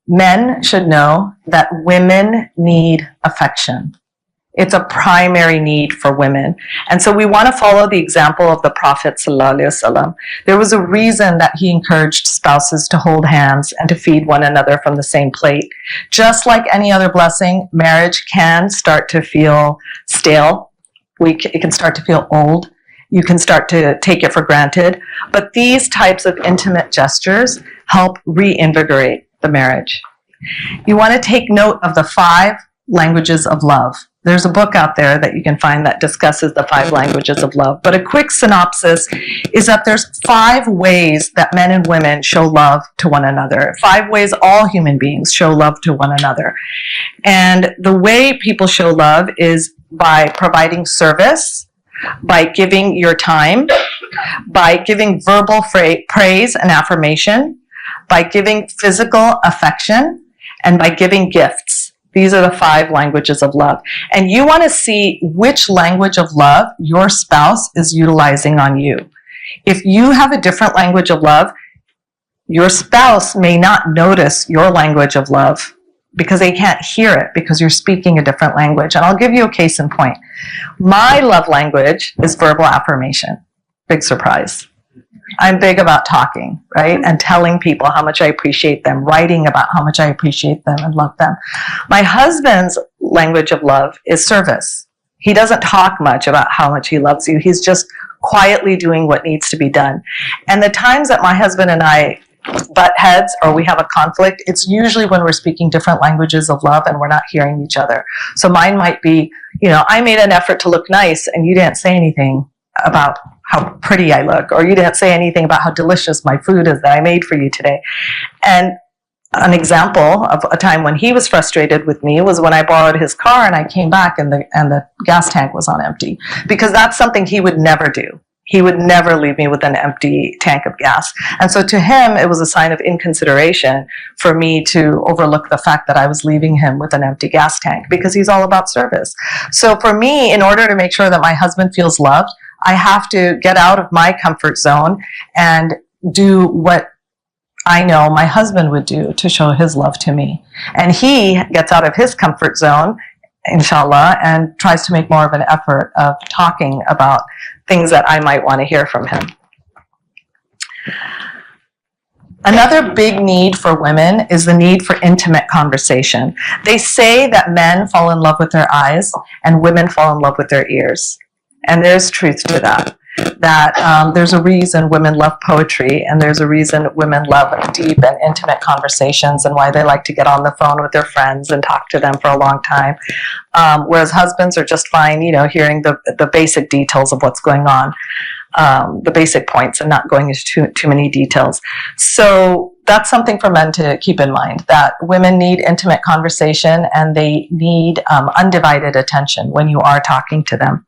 Men should know that women need affection. It's a primary need for women. And so we want to follow the example of the Prophet ﷺ. There was a reason that he encouraged spouses to hold hands and to feed one another from the same plate. Just like any other blessing, marriage can start to feel stale. It can start to feel old. You can start to take it for granted. But these types of intimate gestures help reinvigorate the marriage. You want to take note of the 5 languages of love. There's a book out there that you can find that discusses the 5 languages of love. But a quick synopsis is that there's 5 ways that men and women show love to one another. 5 ways all human beings show love to one another. And the way people show love is by providing service, by giving your time, by giving verbal praise and affirmation, by giving physical affection, and by giving gifts. These are the 5 languages of love. And you want to see which language of love your spouse is utilizing on you. If you have a different language of love, your spouse may not notice your language of love because they can't hear it because you're speaking a different language. And I'll give you a case in point. My love language is verbal affirmation. Big surprise. I'm big about talking, right? And telling people how much I appreciate them, writing about how much I appreciate them and love them. My husband's language of love is service. He doesn't talk much about how much he loves you. He's just quietly doing what needs to be done. And the times that my husband and I butt heads or we have a conflict, it's usually when we're speaking different languages of love and we're not hearing each other. So mine might be, I made an effort to look nice and you didn't say anything about how pretty I look, or you didn't say anything about how delicious my food is that I made for you today. And an example of a time when he was frustrated with me was when I borrowed his car and I came back and the gas tank was on empty, because that's something he would never do. He would never leave me with an empty tank of gas. And so to him, it was a sign of inconsideration for me to overlook the fact that I was leaving him with an empty gas tank, because he's all about service. So for me, in order to make sure that my husband feels loved, I have to get out of my comfort zone and do what I know my husband would do to show his love to me. And he gets out of his comfort zone, inshallah, and tries to make more of an effort of talking about things that I might want to hear from him. Another big need for women is the need for intimate conversation. They say that men fall in love with their eyes and women fall in love with their ears. And there's truth to that. There's a reason women love poetry, and there's a reason women love deep and intimate conversations, and why they like to get on the phone with their friends and talk to them for a long time. Whereas husbands are just fine, hearing the basic details of what's going on, the basic points, and not going into too many details. So that's something for men to keep in mind, that women need intimate conversation and they need undivided attention when you are talking to them.